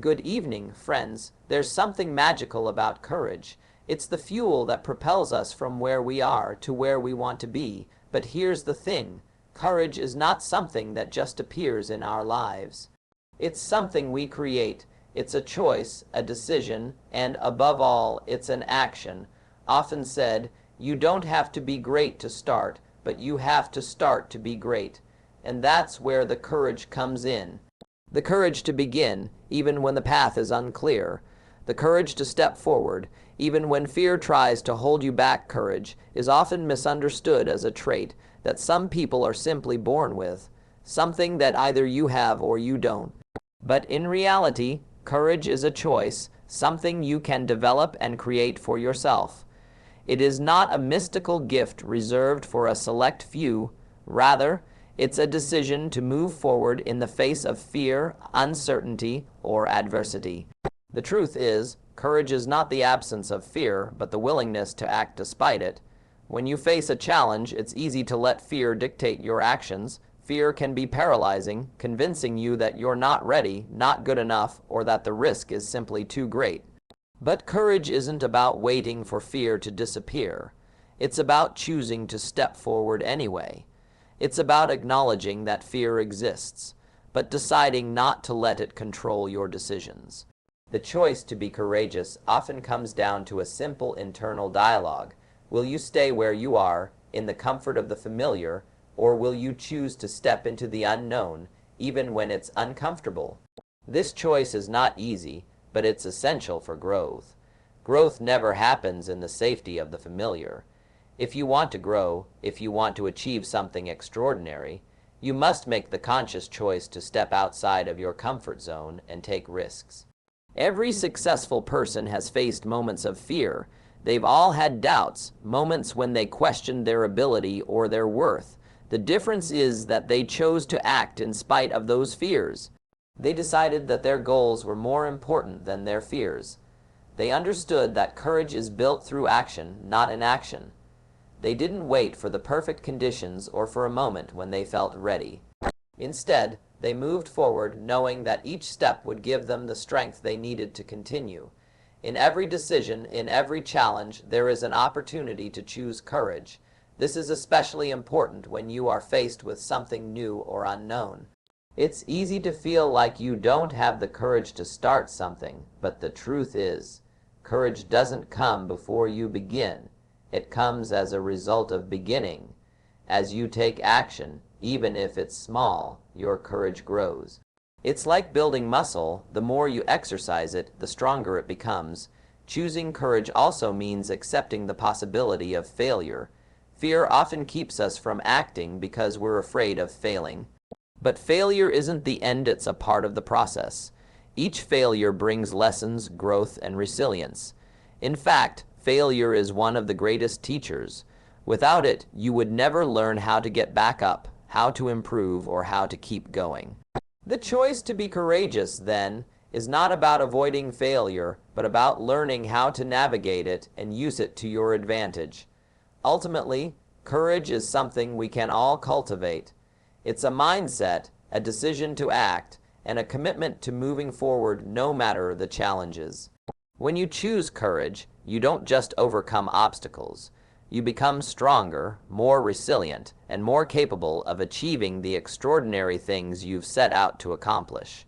Good evening, friends. There's something magical about courage. It's the fuel that propels us from where we are to where we want to be. But here's the thing. Courage is not something that just appears in our lives. It's something we create. It's a choice, a decision, and above all, it's an action. Often said, you don't have to be great to start, but you have to start to be great. And that's where the courage comes in. The courage to begin, even when the path is unclear. The courage to step forward, even when fear tries to hold you back. Courage is often misunderstood as a trait that some people are simply born with, something that either you have or you don't. But in reality, courage is a choice, something you can develop and create for yourself. It is not a mystical gift reserved for a select few. Rather, it's a decision to move forward in the face of fear, uncertainty, or adversity. The truth is, courage is not the absence of fear, but the willingness to act despite it. When you face a challenge, it's easy to let fear dictate your actions. Fear can be paralyzing, convincing you that you're not ready, not good enough, or that the risk is simply too great. But courage isn't about waiting for fear to disappear. It's about choosing to step forward anyway. It's about acknowledging that fear exists, but deciding not to let it control your decisions. The choice to be courageous often comes down to a simple internal dialogue. Will you stay where you are, in the comfort of the familiar, or will you choose to step into the unknown, even when it's uncomfortable? This choice is not easy, but it's essential for growth. Growth never happens in the safety of the familiar. If you want to grow, if you want to achieve something extraordinary, you must make the conscious choice to step outside of your comfort zone and take risks. Every successful person has faced moments of fear. They've all had doubts, moments when they questioned their ability or their worth. The difference is that they chose to act in spite of those fears. They decided that their goals were more important than their fears. They understood that courage is built through action, not inaction. They didn't wait for the perfect conditions or for a moment when they felt ready. Instead, they moved forward knowing that each step would give them the strength they needed to continue. In every decision, in every challenge, there is an opportunity to choose courage. This is especially important when you are faced with something new or unknown. It's easy to feel like you don't have the courage to start something, but the truth is, courage doesn't come before you begin. It comes as a result of beginning. As you take action, even if it's small, your courage grows. It's like building muscle. The more you exercise it, the stronger it becomes. Choosing courage also means accepting the possibility of failure. Fear often keeps us from acting because we're afraid of failing. But failure isn't the end, it's a part of the process. Each failure brings lessons, growth, and resilience. In fact, failure is one of the greatest teachers. Without it, you would never learn how to get back up, how to improve, or how to keep going. The choice to be courageous, then, is not about avoiding failure, but about learning how to navigate it and use it to your advantage. Ultimately, courage is something we can all cultivate. It's a mindset, a decision to act, and a commitment to moving forward no matter the challenges. When you choose courage, you don't just overcome obstacles. You become stronger, more resilient, and more capable of achieving the extraordinary things you've set out to accomplish.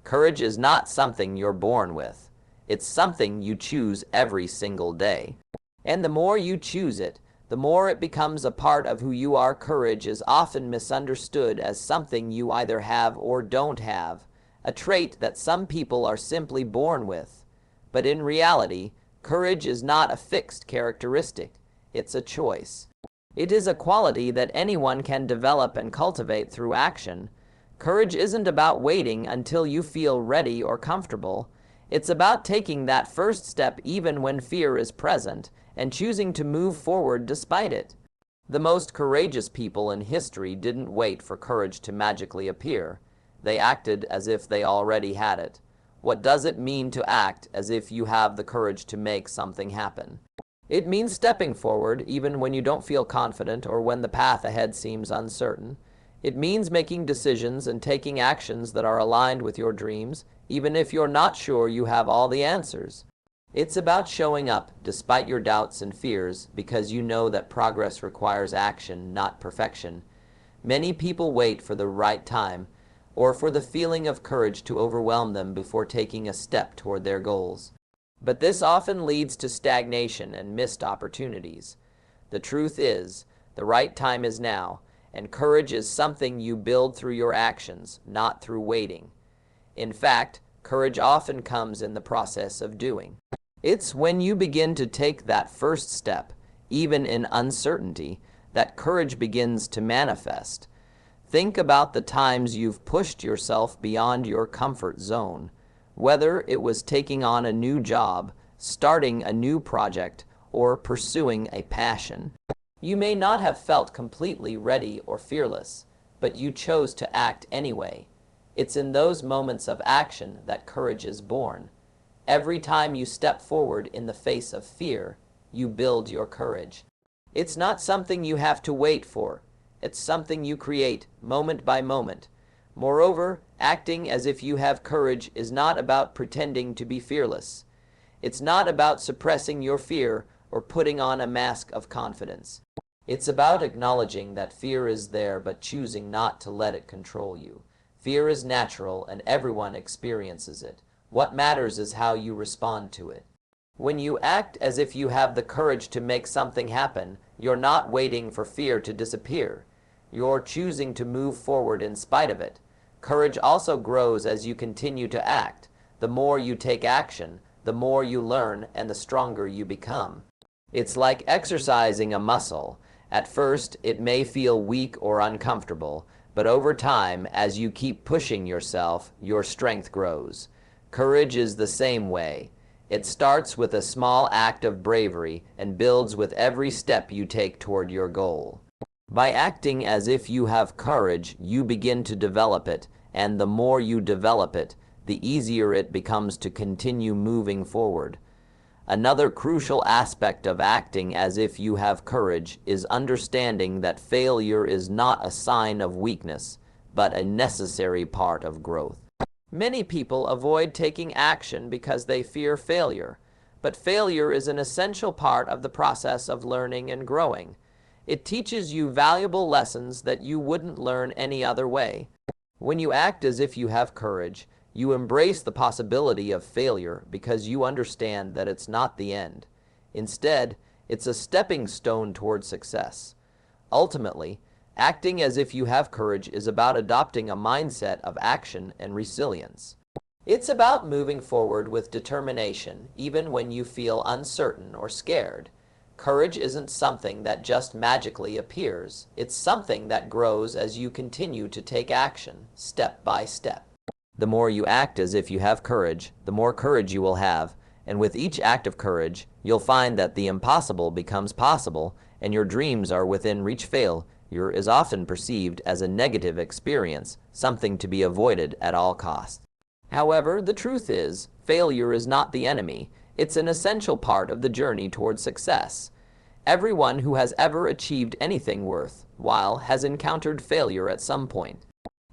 Courage is not something you're born with. It's something you choose every single day. And the more you choose it, the more it becomes a part of who you are. Courage is often misunderstood as something you either have or don't have, a trait that some people are simply born with. But in reality, courage is not a fixed characteristic. It's a choice. It is a quality that anyone can develop and cultivate through action. Courage isn't about waiting until you feel ready or comfortable. It's about taking that first step even when fear is present, and choosing to move forward despite it. The most courageous people in history didn't wait for courage to magically appear. They acted as if they already had it. What does it mean to act as if you have the courage to make something happen? It means stepping forward even when you don't feel confident or when the path ahead seems uncertain. It means making decisions and taking actions that are aligned with your dreams, even if you're not sure you have all the answers. It's about showing up despite your doubts and fears because you know that progress requires action, not perfection. Many people wait for the right time or for the feeling of courage to overwhelm them before taking a step toward their goals. But this often leads to stagnation and missed opportunities. The truth is, the right time is now, and courage is something you build through your actions, not through waiting. In fact, courage often comes in the process of doing. It's when you begin to take that first step, even in uncertainty, that courage begins to manifest. Think about the times you've pushed yourself beyond your comfort zone, whether it was taking on a new job, starting a new project, or pursuing a passion. You may not have felt completely ready or fearless, but you chose to act anyway. It's in those moments of action that courage is born. Every time you step forward in the face of fear, you build your courage. It's not something you have to wait for. It's something you create moment by moment. Moreover, acting as if you have courage is not about pretending to be fearless. It's not about suppressing your fear or putting on a mask of confidence. It's about acknowledging that fear is there but choosing not to let it control you. Fear is natural and everyone experiences it. What matters is how you respond to it. When you act as if you have the courage to make something happen, you're not waiting for fear to disappear. You're choosing to move forward in spite of it. Courage also grows as you continue to act. The more you take action, the more you learn and the stronger you become. It's like exercising a muscle. At first, it may feel weak or uncomfortable, but over time, as you keep pushing yourself, your strength grows. Courage is the same way. It starts with a small act of bravery and builds with every step you take toward your goal. By acting as if you have courage, you begin to develop it, and the more you develop it, the easier it becomes to continue moving forward. Another crucial aspect of acting as if you have courage is understanding that failure is not a sign of weakness, but a necessary part of growth. Many people avoid taking action because they fear failure, but failure is an essential part of the process of learning and growing. It teaches you valuable lessons that you wouldn't learn any other way. When you act as if you have courage, you embrace the possibility of failure because you understand that it's not the end. Instead, it's a stepping stone toward success. Ultimately, acting as if you have courage is about adopting a mindset of action and resilience. It's about moving forward with determination, even when you feel uncertain or scared. Courage isn't something that just magically appears. It's something that grows as you continue to take action, step by step. The more you act as if you have courage, the more courage you will have, and with each act of courage, you'll find that the impossible becomes possible, and your dreams are within reach. Failure is often perceived as a negative experience, something to be avoided at all costs. However, the truth is, failure is not the enemy. It's an essential part of the journey toward success. Everyone who has ever achieved anything worthwhile has encountered failure at some point.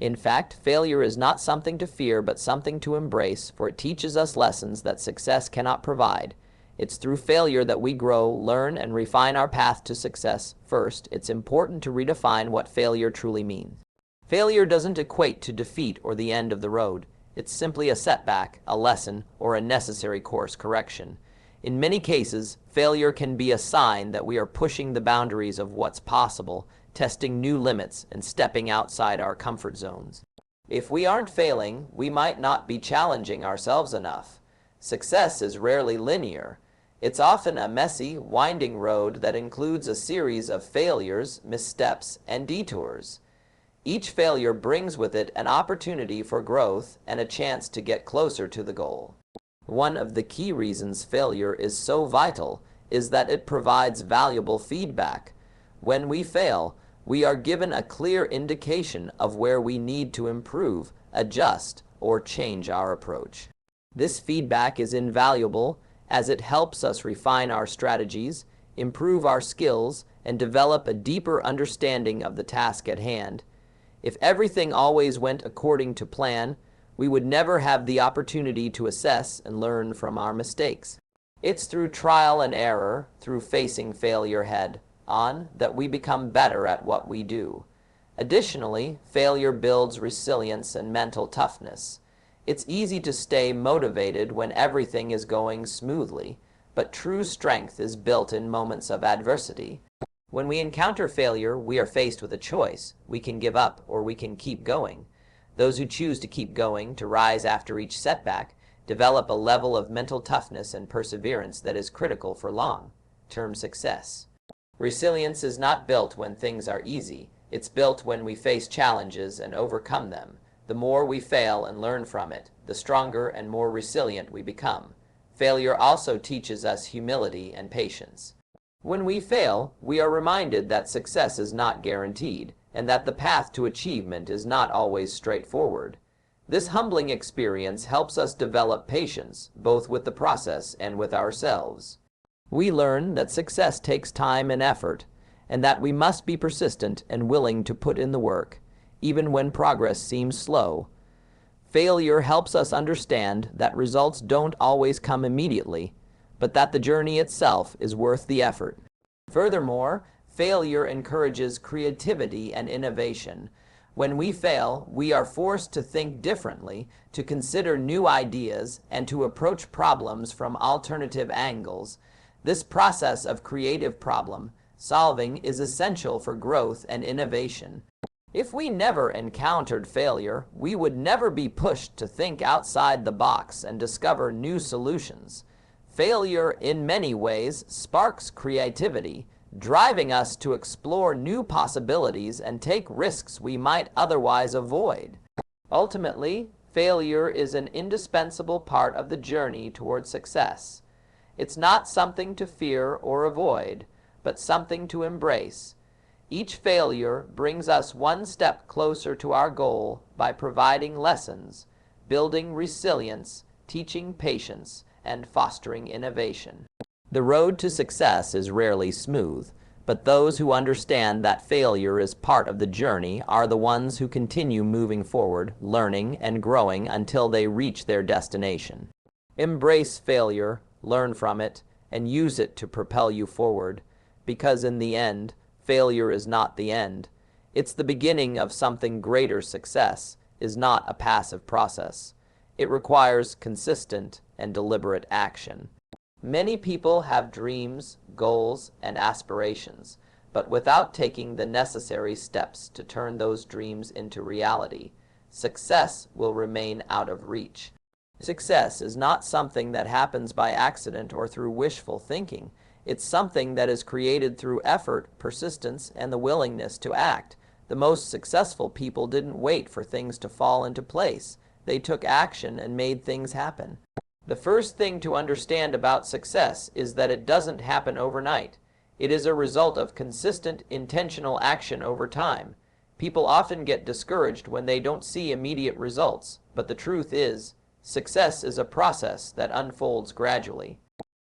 In fact, failure is not something to fear, but something to embrace, for it teaches us lessons that success cannot provide. It's through failure that we grow, learn, and refine our path to success. First, it's important to redefine what failure truly means. Failure doesn't equate to defeat or the end of the road. It's simply a setback, a lesson, or a necessary course correction. In many cases, failure can be a sign that we are pushing the boundaries of what's possible, testing new limits, and stepping outside our comfort zones. If we aren't failing, we might not be challenging ourselves enough. Success is rarely linear. It's often a messy, winding road that includes a series of failures, missteps, and detours. Each failure brings with it an opportunity for growth and a chance to get closer to the goal. One of the key reasons failure is so vital is that it provides valuable feedback. When we fail, we are given a clear indication of where we need to improve, adjust, or change our approach. This feedback is invaluable as it helps us refine our strategies, improve our skills, and develop a deeper understanding of the task at hand. If everything always went according to plan, we would never have the opportunity to assess and learn from our mistakes. It's through trial and error, through facing failure head on, that we become better at what we do. Additionally, failure builds resilience and mental toughness. It's easy to stay motivated when everything is going smoothly, but true strength is built in moments of adversity. When we encounter failure, we are faced with a choice. We can give up or we can keep going. Those who choose to keep going, to rise after each setback, develop a level of mental toughness and perseverance that is critical for long-term success. Resilience is not built when things are easy. It's built when we face challenges and overcome them. The more we fail and learn from it, the stronger and more resilient we become. Failure also teaches us humility and patience. When we fail, we are reminded that success is not guaranteed, and that the path to achievement is not always straightforward. This humbling experience helps us develop patience, both with the process and with ourselves. We learn that success takes time and effort, and that we must be persistent and willing to put in the work, even when progress seems slow. Failure helps us understand that results don't always come immediately, but that the journey itself is worth the effort. Furthermore, failure encourages creativity and innovation. When we fail, we are forced to think differently, to consider new ideas, and to approach problems from alternative angles. This process of creative problem solving is essential for growth and innovation. If we never encountered failure, we would never be pushed to think outside the box and discover new solutions. Failure, in many ways, sparks creativity, driving us to explore new possibilities and take risks we might otherwise avoid. Ultimately, failure is an indispensable part of the journey toward success. It's not something to fear or avoid, but something to embrace. Each failure brings us one step closer to our goal by providing lessons, building resilience, teaching patience, and fostering innovation. The road to success is rarely smooth, but those who understand that failure is part of the journey are the ones who continue moving forward, learning and growing until they reach their destination. Embrace failure, learn from it, and use it to propel you forward, because in the end, failure is not the end. It's the beginning of something greater. Success is not a passive process. It requires consistent and deliberate action. Many people have dreams, goals, and aspirations, but without taking the necessary steps to turn those dreams into reality, success will remain out of reach. Success is not something that happens by accident or through wishful thinking. It's something that is created through effort, persistence, and the willingness to act. The most successful people didn't wait for things to fall into place. They took action and made things happen. The first thing to understand about success is that it doesn't happen overnight. It is a result of consistent, intentional action over time. People often get discouraged when they don't see immediate results, but the truth is, success is a process that unfolds gradually.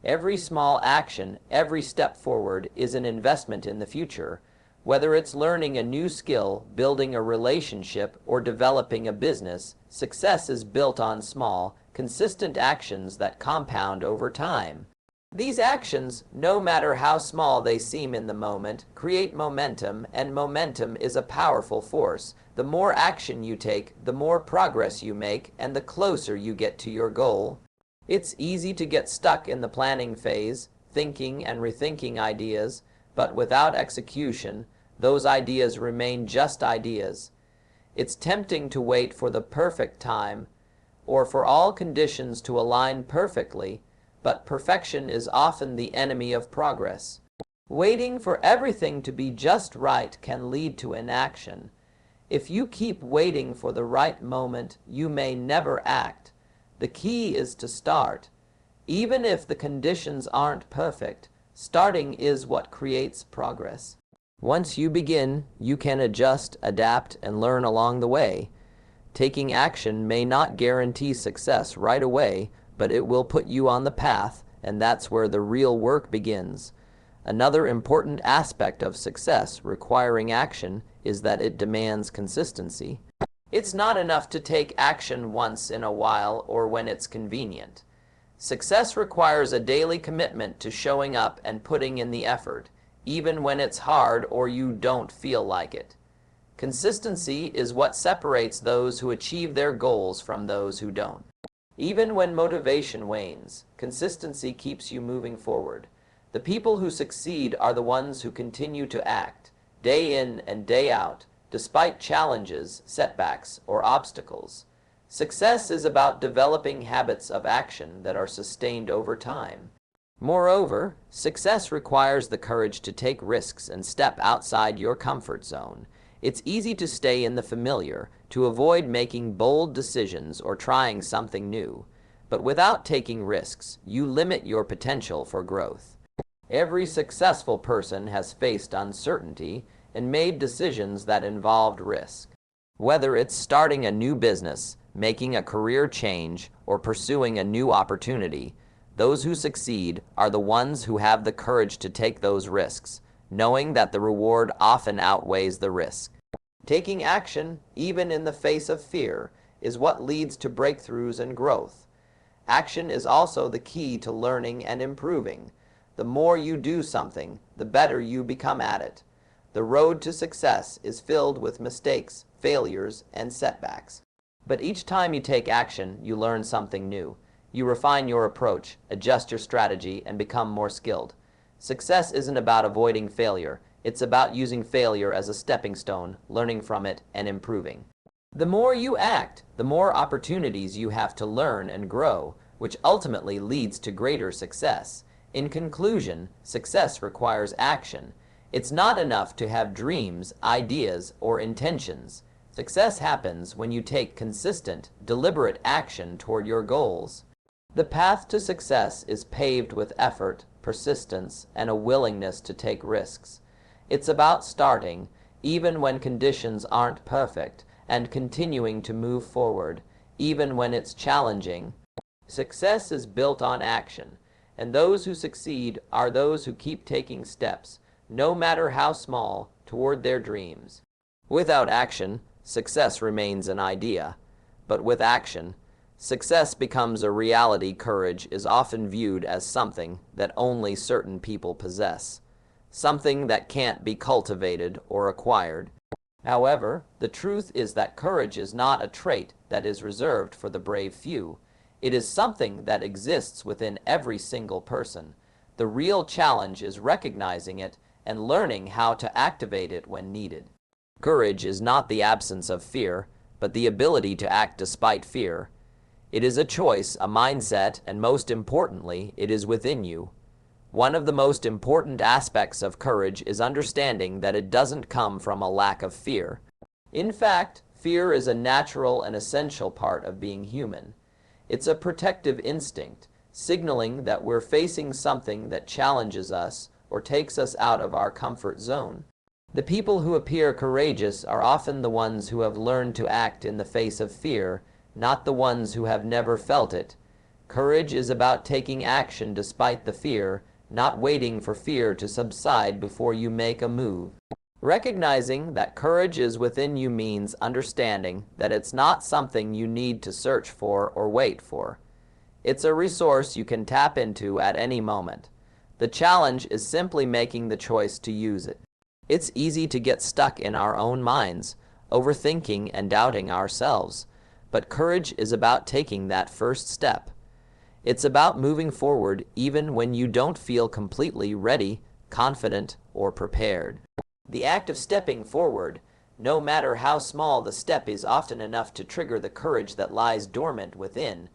Every small action, every step forward is an investment in the future. Whether it's learning a new skill, building a relationship, or developing a business, success is built on small, consistent actions that compound over time. These actions, no matter how small they seem in the moment, create momentum, and momentum is a powerful force. The more action you take, the more progress you make, and the closer you get to your goal. It's easy to get stuck in the planning phase, thinking and rethinking ideas, but without execution, those ideas remain just ideas. It's tempting to wait for the perfect time, or for all conditions to align perfectly, but perfection is often the enemy of progress. Waiting for everything to be just right can lead to inaction. If you keep waiting for the right moment, you may never act. The key is to start. Even if the conditions aren't perfect, starting is what creates progress. Once you begin, you can adjust, adapt, and learn along the way. Taking action may not guarantee success right away, but it will put you on the path, and that's where the real work begins. Another important aspect of success requiring action is that it demands consistency. It's not enough to take action once in a while or when it's convenient. Success requires a daily commitment to showing up and putting in the effort, even when it's hard or you don't feel like it. Consistency is what separates those who achieve their goals from those who don't. Even when motivation wanes, consistency keeps you moving forward. The people who succeed are the ones who continue to act, day in and day out, despite challenges, setbacks, or obstacles. Success is about developing habits of action that are sustained over time. Moreover, success requires the courage to take risks and step outside your comfort zone. It's easy to stay in the familiar, to avoid making bold decisions or trying something new. But without taking risks, you limit your potential for growth. Every successful person has faced uncertainty and made decisions that involved risk. Whether it's starting a new business, making a career change, or pursuing a new opportunity, those who succeed are the ones who have the courage to take those risks, knowing that the reward often outweighs the risk. Taking action, even in the face of fear, is what leads to breakthroughs and growth. Action is also the key to learning and improving. The more you do something, the better you become at it. The road to success is filled with mistakes, failures, and setbacks. But each time you take action, you learn something new. You refine your approach, adjust your strategy, and become more skilled. Success isn't about avoiding failure. It's about using failure as a stepping stone, learning from it, and improving. The more you act, the more opportunities you have to learn and grow, which ultimately leads to greater success. In conclusion, success requires action. It's not enough to have dreams, ideas, or intentions. Success happens when you take consistent, deliberate action toward your goals. The path to success is paved with effort, persistence, and a willingness to take risks. It's about starting, even when conditions aren't perfect, and continuing to move forward, even when it's challenging. Success is built on action, and those who succeed are those who keep taking steps, no matter how small, toward their dreams. Without action, success remains an idea. But with action, success becomes a reality. Courage is often viewed as something that only certain people possess, something that can't be cultivated or acquired. However, the truth is that courage is not a trait that is reserved for the brave few. It is something that exists within every single person. The real challenge is recognizing it and learning how to activate it when needed. Courage is not the absence of fear, but the ability to act despite fear. It is a choice, a mindset, and most importantly, it is within you. One of the most important aspects of courage is understanding that it doesn't come from a lack of fear. In fact, fear is a natural and essential part of being human. It's a protective instinct, signaling that we're facing something that challenges us or takes us out of our comfort zone. The people who appear courageous are often the ones who have learned to act in the face of fear, not the ones who have never felt it. Courage is about taking action despite the fear, not waiting for fear to subside before you make a move. Recognizing that courage is within you means understanding that it's not something you need to search for or wait for. It's a resource you can tap into at any moment. The challenge is simply making the choice to use it. It's easy to get stuck in our own minds, overthinking and doubting ourselves. But courage is about taking that first step. It's about moving forward even when you don't feel completely ready, confident, or prepared. The act of stepping forward, no matter how small the step, is often enough to trigger the courage that lies dormant within.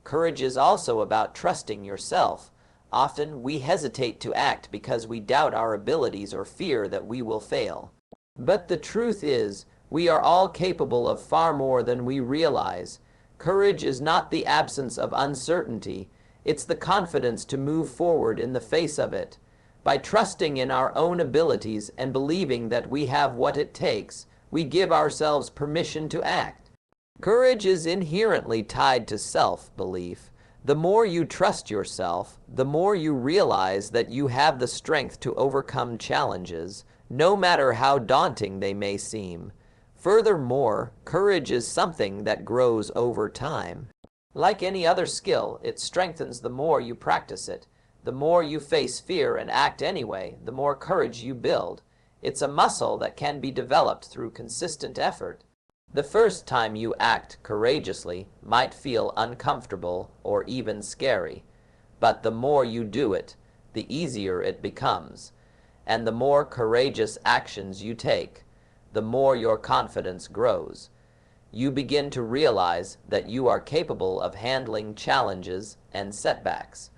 Courage is also about trusting yourself. Often we hesitate to act because we doubt our abilities or fear that we will fail. But the truth is, we are all capable of far more than we realize. Courage is not the absence of uncertainty. It's the confidence to move forward in the face of it. By trusting in our own abilities and believing that we have what it takes, we give ourselves permission to act. Courage is inherently tied to self-belief. The more you trust yourself, the more you realize that you have the strength to overcome challenges, no matter how daunting they may seem. Furthermore, courage is something that grows over time. Like any other skill, it strengthens the more you practice it. The more you face fear and act anyway, the more courage you build. It's a muscle that can be developed through consistent effort. The first time you act courageously might feel uncomfortable or even scary, but the more you do it, the easier it becomes. And the more courageous actions you take, the more your confidence grows. You begin to realize that you are capable of handling challenges and setbacks.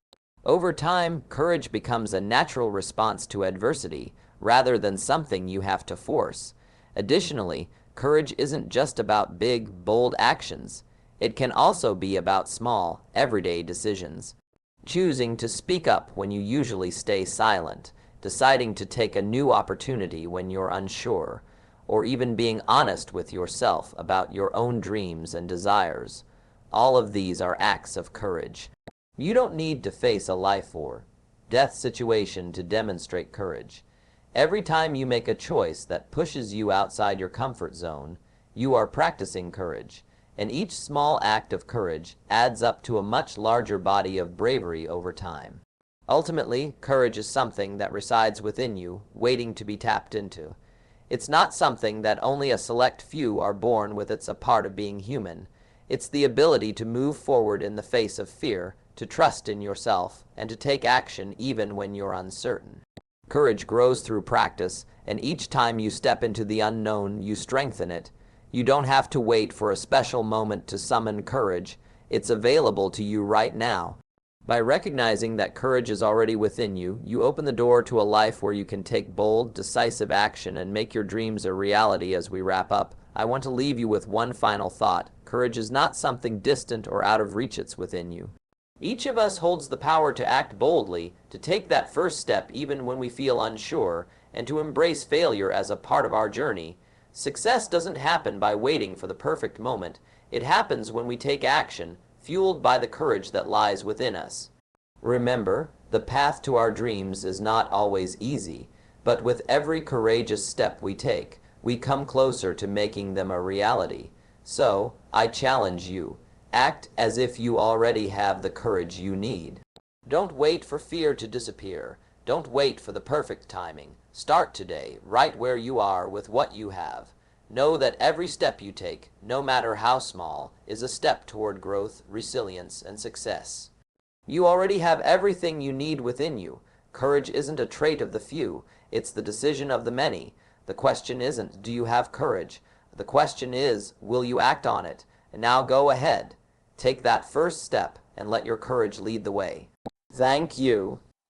Over time, courage becomes a natural response to adversity, rather than something you have to force. Additionally, courage isn't just about big, bold actions. It can also be about small, everyday decisions. Choosing to speak up when you usually stay silent, deciding to take a new opportunity when you're unsure, or even being honest with yourself about your own dreams and desires. All of these are acts of courage. You don't need to face a life or death situation to demonstrate courage. Every time you make a choice that pushes you outside your comfort zone, you are practicing courage, and each small act of courage adds up to a much larger body of bravery over time. Ultimately, courage is something that resides within you, waiting to be tapped into. It's not something that only a select few are born with. It's a part of being human. It's the ability to move forward in the face of fear, to trust in yourself, and to take action even when you're uncertain. Courage grows through practice, and each time you step into the unknown, you strengthen it. You don't have to wait for a special moment to summon courage. It's available to you right now. By recognizing that courage is already within you, you open the door to a life where you can take bold, decisive action and make your dreams a reality. As we wrap up, I want to leave you with one final thought. Courage is not something distant or out of reach, it's within you. Each of us holds the power to act boldly, to take that first step even when we feel unsure, and to embrace failure as a part of our journey. Success doesn't happen by waiting for the perfect moment. It happens when we take action, fueled by the courage that lies within us. Remember, the path to our dreams is not always easy, but with every courageous step we take, we come closer to making them a reality. So, I challenge you. Act as if you already have the courage you need. Don't wait for fear to disappear. Don't wait for the perfect timing. Start today, right where you are with what you have. Know that every step you take, no matter how small, is a step toward growth, resilience, and success. You already have everything you need within you. Courage isn't a trait of the few, it's the decision of the many. The question isn't, do you have courage? The question is, will you act on it? And now go ahead. Take that first step and let your courage lead the way. Thank you.